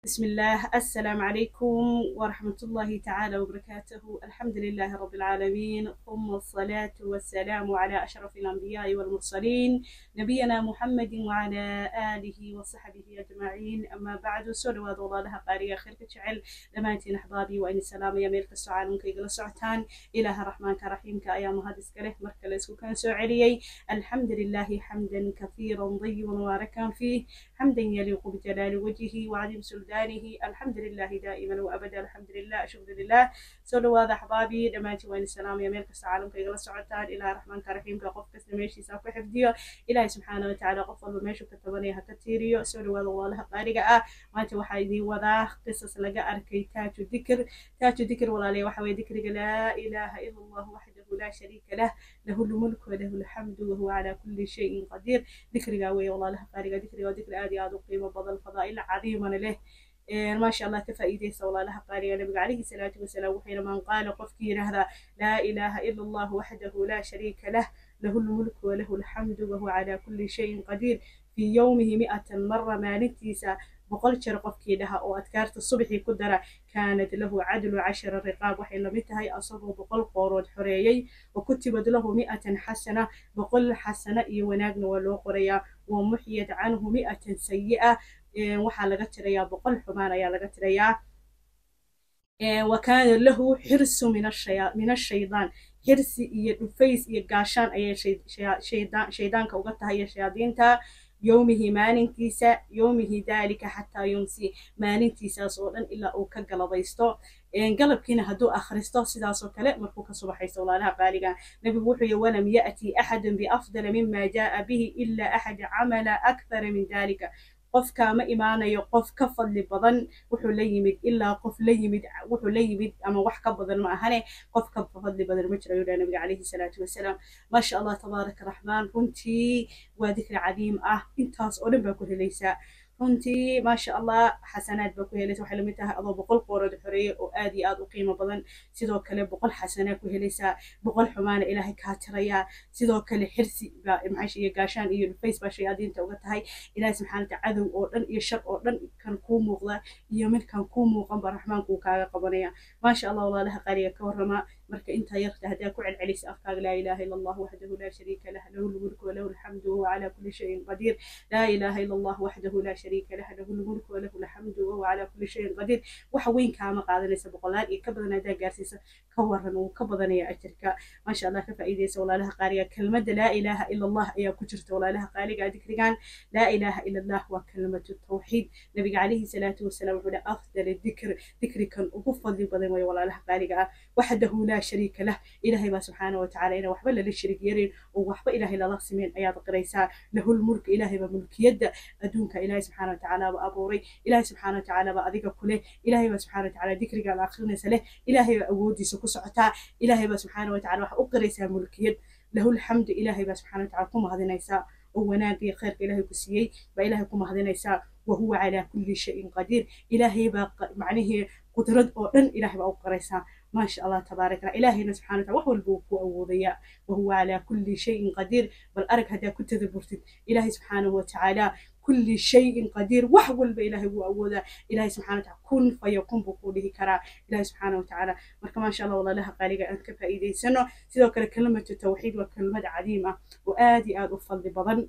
بسم الله. السلام عليكم ورحمة الله تعالى وبركاته. الحمد لله رب العالمين، ثم الصلاة والسلام على أشرف الأنبياء والمرسلين نبينا محمد وعلى آله وصحبه أجمعين. أما بعد، سلوات الله لها قارية خير كجعل لما أنتين أحبابي وإن السلام يا ميلك السعال كي قل سعتان إله الرحمن كرحيم كأيام هذا سكره مركز وكان سعريي. الحمد لله حمدا كثيرا طيبا مباركا فيه، حمدا يليق بجلال وجهه وعظيم سلطانه. الحمد لله دائما وابدا. الحمد لله، شكر لله. سلوى احبابي دمانتي وين السلام يا ميلك السعالم كي قال سعتان الى الرحمن كرحيم كقف كسميشي ساكو حفديو الى سبحانه وتعالى قفل ميشو كتبني هكتيريو. سلوى الله قارقه ما انت waxaa idin wadaa qisas laga arkay taaju dikr walaalay waxa way dikriga laa ilaaha illa allah wahdahu la sharika lah lahu almulku wa lahu alhamdu wa huwa ala kulli shay'in qadir. dikriga way walaalaha qaariga dikriga dikri aad u qiimo badan, fadaa'il cadiiman leh. ما شاء الله كفائدة ولا لها قارئة. النبي عليه الصلاة والسلام وحينما قال قفكير هذا لا إله إلا الله وحده لا شريك له له الملك وله الحمد وهو على كل شيء قدير في يومه 100 مرة ما نكتيسا بقول شرقفكي لها أو أذكارت الصبح قدرة كانت له عدل 10 رقاب وحين لمتها أصابه بقول قورود حريي وكتبت له 100 حسنة بقول حسنة وناقن ولو قرية ومحيت عنه 100 سيئة waxaa laga tirayaa 100 xumaan ayaa laga tirayaa. وكان له حرس من الشيطان حرس iyo dhufays iyo gaashaan ayay shaydaanka uga tahay shayaadiinta. يومه maalintiisa يومه ذلك حتى يمسي maalintiisaas oo dhan ilaa uu ka galabaysto. galabkiina hadduu akhristo sidaasoo kale markuu ka subaxaysto walaalaha qaaliga. nabigu wuxuu yiri walam ya'ti axadun biafdala mima jaa bihi ila axad camala akthara min dalika. qofka ma imaanayo qof ka fadli badan wuxuu la yimid ilaa qof la yimid ama wax ka badan ma ahane qof ka fadli badan ma jiro ayuu nabiga calayhi salaatu wasalaam. ma sha allah tabaaraka raxmaan. runtii waa dikri cadiim ah, intaas oo dhan baa ku helaysaa. runtii ما شاء الله حسنات بكو هليس waxay lamid tahay adoo 100 qoorood xoreeyay oo aad iyo aad u qiimo badan. sidoo kale 100 xasanaad ku helaysaa, 100 xumaan ilaahay ka tiraya. sidoo kale xirsi maxay iyo gaashaan iyo face ba shayaadiinta uga tahay. ilaahay subxaanahu wa ta'ala cadow oo dhan iyo shar oo dhan kan ku muuqda iyo mid kan ku muuqan ba raxmaanku kaaga qabanaya. ما شاء الله walaalaha qaaliga ka warrama marka inta yarta hadaa ku celcelis afkaaga laa ilaaha illa allah wahdahu la sharika lah lahu almulku wa lahu alhamdu wa ala kulli shay'in qadir. laa ilaaha illa allah wahdahu la شريك له له الملك وله الحمد وهو على كل شيء قدير. waxa weyn kaama qaadanaysa boqolaal iyo ka badan adaa gaarsiisa ka waran oo ka badanaya ajirka. ma sha Allah ka faa'iideysa walaalaha qaariga. kelmadda laa ilaaha illa allah ayaa ku jirta walaalaha qaaliga dikrigan. laa ilaaha illa allah waa kelmadu tawxiid. nabiga calayhi salaatu wasalaam wuxuu dhahay afdal dikrikan ugu fadli badan way walaalaha qaaliga ah wahdahu la sharika lah. ilaahay ba subxaanahu wa ta'ala ina waxba la shariik yarin oo waxba ilaahay la qasmin ayaad qiraysaa. lahu almulk ilaahay ba mulkiyada adduunka ilaahay سبحانه وتعالى أبوري. إلهي سبحانه وتعالى أديك كله. إلهي سبحانه وتعالى ذكرك على آخرنا سله. إلهي أودي سكسعتا. إلهي سبحانه وتعالى أقريس ملكيد له الحمد. إلهي سبحانه وتعالى كم هذا نيسا وناقي خير إلهي كسيي بإلهي كم هذا نيسا وهو على كل شيء قدير. إلهي معنيه قدرة أن إلهي أقريسا. ما شاء الله تبارك الله. إلهي سبحانه وتعالى وهو البوك وأوضياء وهو على كل شيء قدير. بل أرك هذا كنت ذبرتد. إلهي سبحانه وتعالى كل شيء قدير وحول بإلهي وأوضاء. إلهي سبحانه وتعالى كن فيكون بقوله كرا. إلهي سبحانه وتعالى مركا ما شاء الله والله لها قالقة أنت كفائدة سنة. سيدو كلمة التوحيد وكلمة عظيمة وآدي أفضل بضن.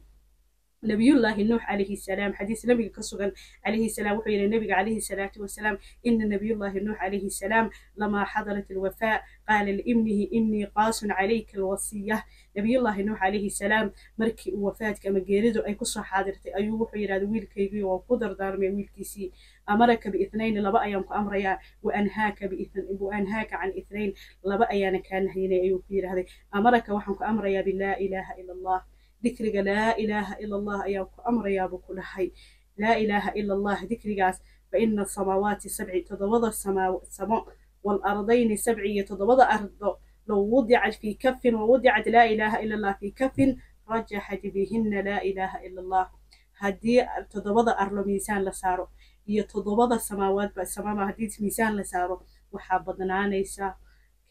نبي الله نوح عليه السلام حديث نبي كسوغن عليه السلام وحي النبي عليه الصلاة والسلام إن نبي الله نوح عليه السلام لما حضرت الوفاء قال لابنه إني قاس عليك الوصية. نبي الله نوح عليه السلام مركي وفاة كما جيردو أي قصة حاضرتي أيوه وحي هذا ويل كيبي وقدر دار من ويل كيسي. أمرك بإثنين لبا أيام أمريا وأنهاك عن إثنين لبا أيام كان هنا أيوه في هذا. أمرك وحنك أمريا باللا إله إلا الله. ذكرك لا إله إلا الله أياك أمر يا بكل حي. لا إله إلا الله ذكرك فإن السماوات 7 تضوض السماء والأرضين 7 يتضوض أرض لو وضعت في كف ووضعت لا إله إلا الله في كف رجحت بهن لا إله إلا الله. هدي تضوض أرض ميسان لسارو يتضوض السماوات بالسماء هدي ميسان لسارو وحابضنا نيسا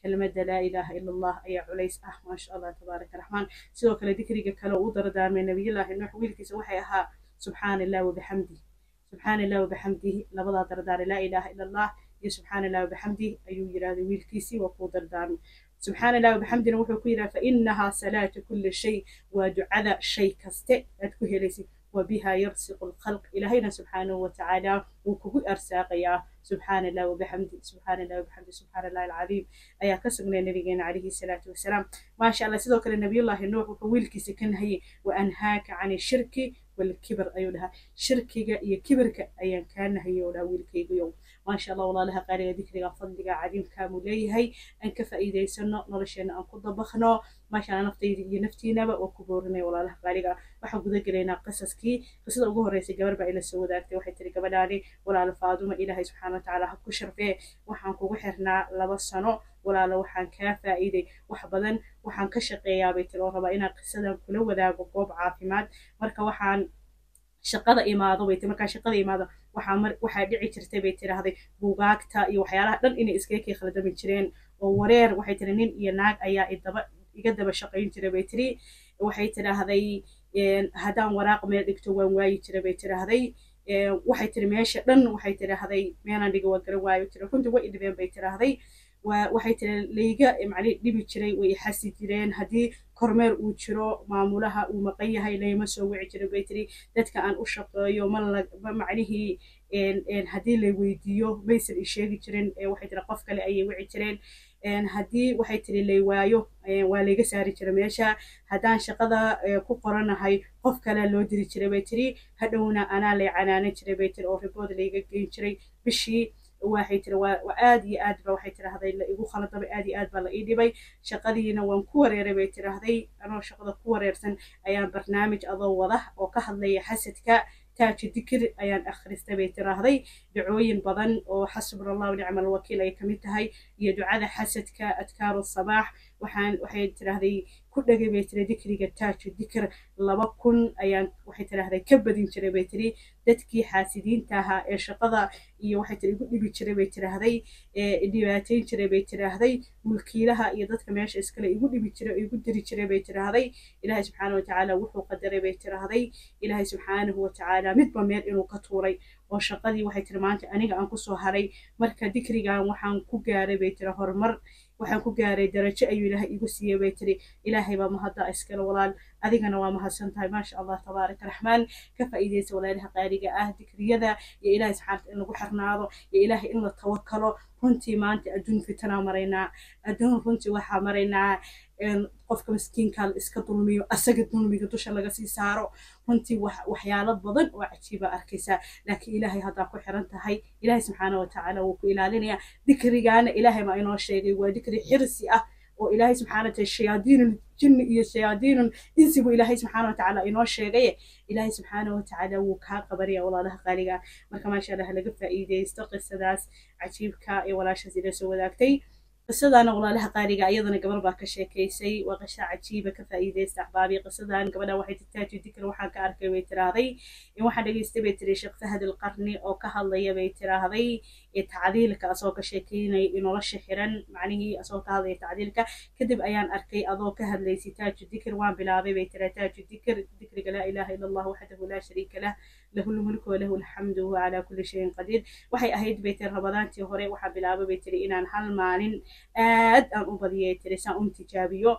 كلمة لا إله إلا الله أي عليس ما شاء الله تبارك الرحمن. سوى كلا ذكرك كلا ودر دار من نبي الله نوح ويلك سوحيها سبحان الله وبحمده subxaana allah wabixamdihi labadaa dardaar laa ilaaha ila allah iyo subxaana allah wabixamdihi ayuu yidhahday wiilkiisii waa kuu dardaarmay subxaana allah wabixamdina wuxuu ku yidhaha fainahaa salaatu kulli shay waa ducada shay kaste aad ku helaysid وبها يرزق الخلق إلهينا سبحانه وتعالى وكبو أرساقيا سبحان الله وبحمده سبحان الله وبحمده سبحان الله العظيم أيا كسرنا نبينا عليه الصلاة والسلام ما شاء الله سيدوك النبي الله نوح وحويلك سكن هي وأنهاك عن الشرك والكبر أيولها شركك يا كبرك أيا كان هي ولا ويلك يوم ما شاء الله والله لها قارئة ذكرك فضلك عظيم كاملي هي أنك فإذا سنة نرشنا أن قد بخنا ما شاء الله نفتينا وكبرنا والله لها قارئة waxaan guda gelaynaa qisaskii qisada ugu horeysay gabar baa ila soo wadaagtay waxay tiri gabadhaani walaalo Faaduma ilaahay subxaana wa tacaala ha ku sharfee waxaan kugu xirnaa 2 sano walaalo waxaan kaa faa'iiday wax badan waxaan ka shaqeeyaa bay tiri oo rabaa inaan qisadan kula wadaago goob caafimaad marka waxaan shaqada imaado bay tiri markaan shaqada imaado waxaa dhici jirtay bay tiraahday buugaagta iyo waxyaalaha dhan inay iskaga khaldami jireen oo wareer waxay tiri nin iyo naag ayaa iga daba shaqayn jiray bay tiri waxay tiraahday haddaan waraaq meel dhigto waan waayi jiray bay tiraahday waxay tiri meesha dhan waxay tiraahday meelaan dhiga waa garan waayo tiri runtii way idhibeen bay tiraahday waxay tiri layga macni dhibi jiray way xasi jireen haddii kormeer uu jiro maamulaha uu maqan yahay layma soo wici jiray bay tiri dadka aan u shaqeeyo macnihii haddii la weydiiyo maysan i sheegi jirin waxay tiri qof kale ayay wici jireen haddii waxay tiri lay waayo waa layga saari jiray meesha haddaan shaqada ku qoranahay qof kale loo diri jiray bay tiri hadhowna anaa lay canaanan jiray bay tiri oo report layga geyn jiray bishii waxay tiri waa aad iyo aad ba waxay tiraahday la igu khaladabay aad iyo aad baa la ii dhibay shaqadiina waan ku wareeray bay tiraahday anoo shaqada ku wareersan ayaan barnaamij adoo wada oo ka hadlaya xasadka تاج ذكر أيان أخرست بيت راهضي دعوين بدن وحسبنا الله ونعم الوكيل أي كمتهاي يدعى حسد كأذكار الصباح وحيد راهضي كل بيت ذكري تاج ذكر لبكون أيان وحيد راهضي كبدين ترى بيتري دتكي حاسدين تاها إيش قضاء وحيد يقول لي بيتري بيت راهضي ديواتين ترى بيت راهضي ملكي لها يضت كماش إسكال يقول لي يقول ترى بيت راهضي إلهي سبحانه وتعالى وحو قدر بيت راهضي إلهي سبحانه وتعالى midba meel inuu ka tuuray oo shaqadii waxay tiri maanta aniga aan ku soo haray marka dikrigan waxaan ku gaaray bay tiri horumar waxaan ku gaaray darajo ayuu ilaahay igu siiyay bay tiri ilaahay baa mahadda iskala walaal adigana waa mahadsan tahay maasha allah tabaaraka raxmaan ka faa'iideysa walaalaha qaaliga ah dikriyada iyo ilaahay subxaanahu in lagu xirnaado iyo ilaahay in la tawakkalo runtii maanta adduun fitana maraynaa adduun runtii waxaa maraynaa qofka miskiinka iska dulmiyo asaga dulmiga dusha laga sii saaro runtii waxyaalo badan oo cajiiba arkaysaa laakiin ilaahay haddaa ku xiran tahay ilaahay subxaanahu watacaala wuu ku ilaalinayaa dikrigaana ilaahay baa inoo sheegay waa dikri xirsi ah oo ilaahay subxaanahu watacaala shayaadiin jinni iyo shayaadiin insi buu ilaahay subxaanahu watacaala inoo sheegay ilaahay subxaanahu watacaala wuu kaa qabanaya walaalaha qaaliga marka maasha allah laga faa'iideysto qisadaas cajiibka ee walaashaas ila soo wadaagtay قصدان والله لها قارقة أيضا قبل باك شيكيسي وقشة عجيبة كفايدة استحبابي قصدان قبل واحد التاج ذكر وحاك أركي بيتراضي واحد يستبي تريشق فهد القرني أو كهالله بيتراضي التعديل كأسوق شيكيني إنه رشحرا معنيه أسوق هذا التعديل كذب أيان أركي أضو كهل ليس تاج الذكر وان بلاغي بيترا تاج الذكر لا إله إلا الله وحده لا شريك له له الملك وله الحمد وهو على كل شيء قدير وحي أهيد بيت رمضان تهوري وحا بلاغي بيتري إنان هل مالين aad aan u badiyay tiri saan u tijaabiyo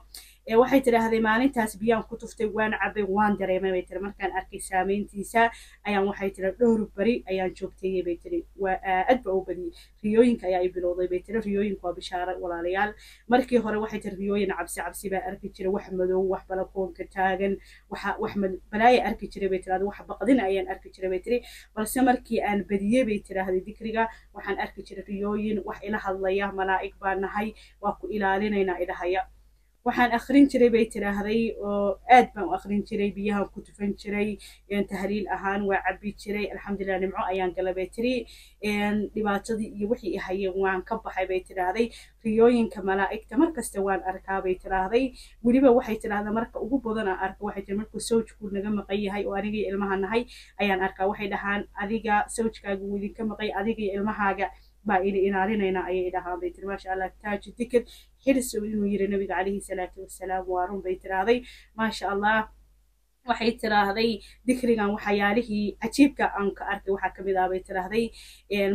waxay tiraahday maalintaas biyaan ku tuftay waan cabay waan dareemay bay tiri markaan arkay saameyntiisa ayaan waxay tiri dhowr bari ayaan joogtay bay tiri waa aad ba u badiyay riyooyinka ayaa ay bilowday bay tiri riyooyinku waa bishaaro walaalayaal markii hore waxay tiri riyooyin cabsi baa arki jiray wax madow wax balakoonka taagan wax balaaya arki jiray bay tiri wax baqdin ayaan arki jiray bay tiri balse markii aan badiyay bay tiraahday dikriga waxaan arki jiray riyooyin wax ila hadlaya malaa'ig baan nahay waa ku ilaalinaynaa idahaya waxaan akhrin jiray bay tiraahday oo aad baan u akhrin jiray biyaha ku tufan jiray tahliil ahaan waa cabbi jiray alxamdulillah nimco ayaan galay bay tiri dhibaatadii iyo wixii ahayeen waan ka baxay bay tiraahday riyooyinka malaa'igta markasta waan arkaa bay tiraahday weliba waxay tiraahdaa marka ugu badan aan arko waxay tiri markuu sawjku naga maqan yahay oo aniga iyo ilmaha nahay ayaan arkaa waxay dhahaan adiga sawjkaaga wuu idinka maqay adiga iyo ilmahaaga baa ili ilaalinayna ayay dhahaan bay tiri maasha allah taaj dikr xirsi inuu yiri nabiga calayhi salaatu wasalaam waa run bay tiraahday maasha allah waxay tiraahday dikrigan waxyaalihii cajiibka aan ka arkay waxaa kamid ah bay tiraahday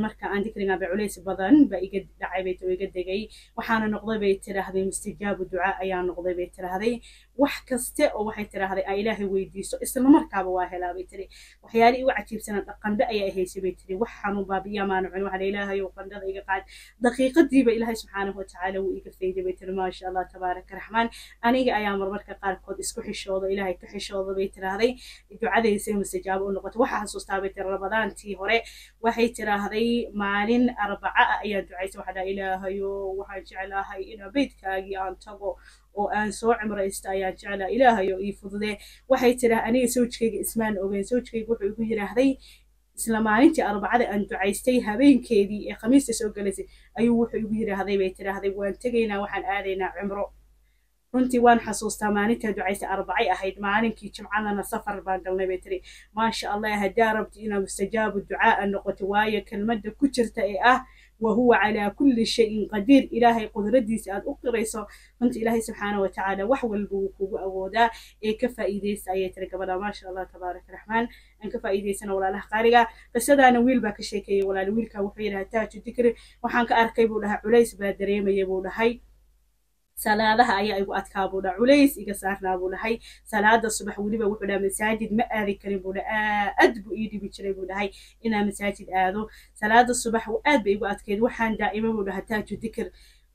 marka aan dikrigan ba culays badan ba iga dhacay bay iga degay waxaana noqday bay tiraahday mustijaabu ducaa ayaa noqday bay tiraahday wax kaste oo waxay tiraahday ay ilaahay weydiiso isla markaaba waa helaa bay tiri waxyaalihii ugu cajiibsana qandho ayaa haysay bay tiri wax xanuun baabiya maana cun waxa ilaahay oo qandhada iga qaad daqiiqadiiba ilaahay subxaanahu wa tacaala wuu iga fayday bay tiri maasha allah tabaaraka raxmaan aniga ayaa marmarka qaarkood isku xishooda ilaahay ka xishooda bay tiraahday ducadaysa mustajaabo u noqotay waxa xasuustaa bay tiri ramadaantii hore waxay tiraahday maalin arbaca ah ayaa ducaysay waxa dhaa ilaahayo waxaan jeclahay inaa beydkaagii aan tago oo aan soo cimraysta ayaan jeclaa ilaahayo ii fududee waxay tiraa aniga sawjkayga ismaan ogeyn sawjkayga wuxuu igu yiraahday isla maalintii arbacada aan ducaystay habeenkeedii ee khamiista soo galaysay ayuu wuxuu igu yiraahday bay tiraahday waan tegaynaa waxaan aadaynaa cimro runtii waan xasuustaa maalintaa ducaysay arbacay ahayd maalinkii jimcadana safar baan galnay bay tiri maasha allah haddaa rabti inaa mustajaabu ducaa noqoto waayo kelmadda ku jirta ee ah وهو على كل شيء قدير إلهي قدرتي سأل أقريسو أنت إلهي سبحانه وتعالى وحول بوكو أودا كفى إيديس أيترك بدا ما شاء الله تبارك الرحمن أن كفى إيديسنا ولا له قارقة بس هذا أنا ويل باك الشيكي ولا الويل كوحيلها تاج الذكر وحانك أركيبو لها عليس بادريم يبو لهاي salaadaha ayaa igu adkaa buudha culays iga saarnaa buu dhahay salaada subax weliba wuxuu dhahay masaajid ma aadi karin buu dhahay aad buu ii dhibi jiray buu dhahay inaan masaajid aado salaada subax aad bay igu adkeyd waxaan daa'ima buu dhahay taaju dikr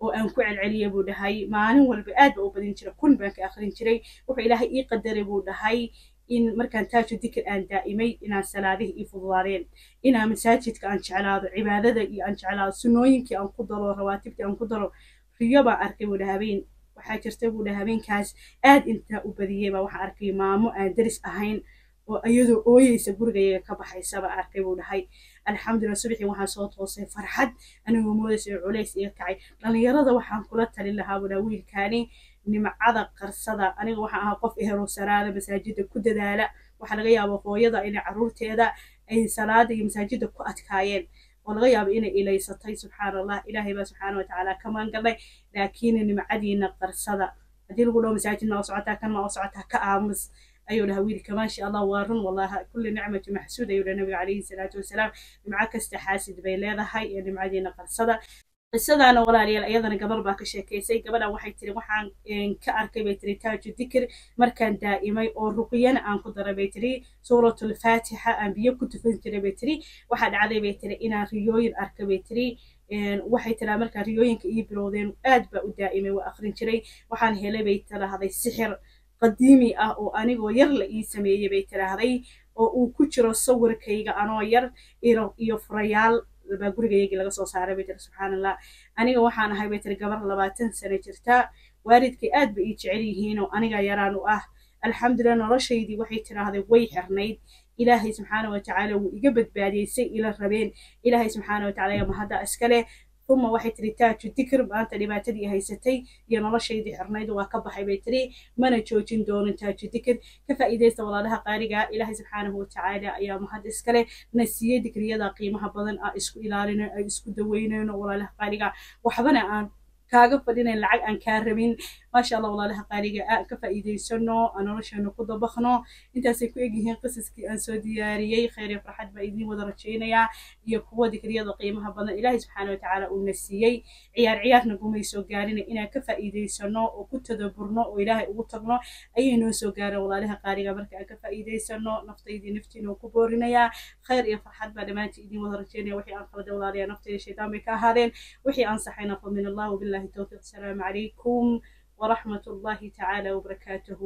oo aan ku celceliya buu dhahay maalin walba aad ba u badin jiray kun baan ka akhrin jiray wuxuu ilaahay ii qadaray buu dhahay in markaan taaju dikr aan daa'imay inaan salaadihii ii fududaadeen inaan masaajidka aan jeclaado cibaadada iyo aan jeclaado sunnooyinkii aan ku daro rawaatibtii aan ku daro riyo baan arkay buu dhahay habeen waxaa jirta buu dhahay habeenkaas aad intaa u badiyey baa waxaa arkay maamo aan daris ahayn oo iyadoo ooyeysa gurigayaga ka baxaysa baa arkay buu dhahay alxamdulillah subaxii waxaan soo toosay farxad anigoo moodaysa culays iga kacay dhalinyarada waxaan kula talin lahaa buu dhahay wiilkaani nimcada qarsada aniga waxaan ahaa qof ehero salaada masaajida ku dadaala waxaa laga yaabaa hooyada inay caruurteeda ay salaada iyo masaajida ku adkaayeen ولغا يابا إنا إليساتي سبحان الله إلهي با سبحانه وتعالى كمان قال لكن نمعدينا قرصدا هدي لغو مساجدنا وصعتها كان ما وصعتها كآمس أيها الهويل كمان شاء الله وارن والله كل نعمة محسودة أيها النبي عليه الصلاة والسلام معك استحاسد بين لذا هاي نمعدينا قرصدا قصدانا walaalyaal ayadana gabar baa ka sheekaysay gabadha waxay tiri waxaan ka arkay bay tiri taaju dikr markaan daa'imay oo ruqyana aan ku daray bay tiri suuratul faatiha aan biyo ku tufan jiray bay tiri waxa dhacday bay tiri inaan riyooyin arkay bay tiri waxay tiri markaan riyooyinka ii bilowdeen aad baa u daa'imay waa akhrin jiray waxaan helay bay tiraahday sixir qadiimi ah oo anigoo yar la ii sameeyay bay tiraahday oo uu ku jiro sawirkayga anoo yar iyo furayaal baa gurigayagii laga soo saaray bay tiri subxaan allah aniga waxaan ahay bay tiri gabar 20 sano jirta waalidkay aad bay ii jecel yihiin oo aniga yaraan u ah alxamdulillah noloshaydii waxay tiraahday way xirnayd ilaahay subxaanahu wa tacaala wuu iga badbaadiyey say ila rabeen ilaahay subxaanahu wa tacaala yaa mahadda iskale ثم waxay tiri taaju dikr maanta dhibaatadii haysatay iyo noloshaydii xirnayd waa ka baxay bay tiri mana joojin doonin taaju dikr ka faa'iideysta walaalaha qaaliga ilaahay subxaanahu wa tacaala ayaa mahad iskale na siiyey dikriyada qiimaha badan aan isku ilaalino ay isku daweynayno walaalaha qaaliga waxbana aan kaaga fadhinayn lacag aan kaa rabin maasha allah walaalaha qaaliga aan ka faa'iideysano aan nolosheena ku dabaqno intaasay ku egyihiin qisaskii aan soo diyaariyey khayr iyo farxad baa idiin wada rajaynayaa iyo kuwa dikriyada qiimaha badan ilaahay subxaanahu wa tacaala uu na siiyey ciyaarna gumay soo gaarina inaan ka faa'iideysano oo ku tadaburno oo ilaahay ugu tagno ayay noo soo gaareen walaalaha qaaliga marka aan ka faa'iideysano naftaydii naftiina ku boorinayaa khayr iyo farxad baa dhammaantii idiin wada rajaynaya wixii aan qalday walaalayaa naftayda shaydaan bay ka ahaadeen wixii aan saxayna fa min allah wabillahi tawfiiq asalaamu calaykum ورحمة الله تعالى وبركاته.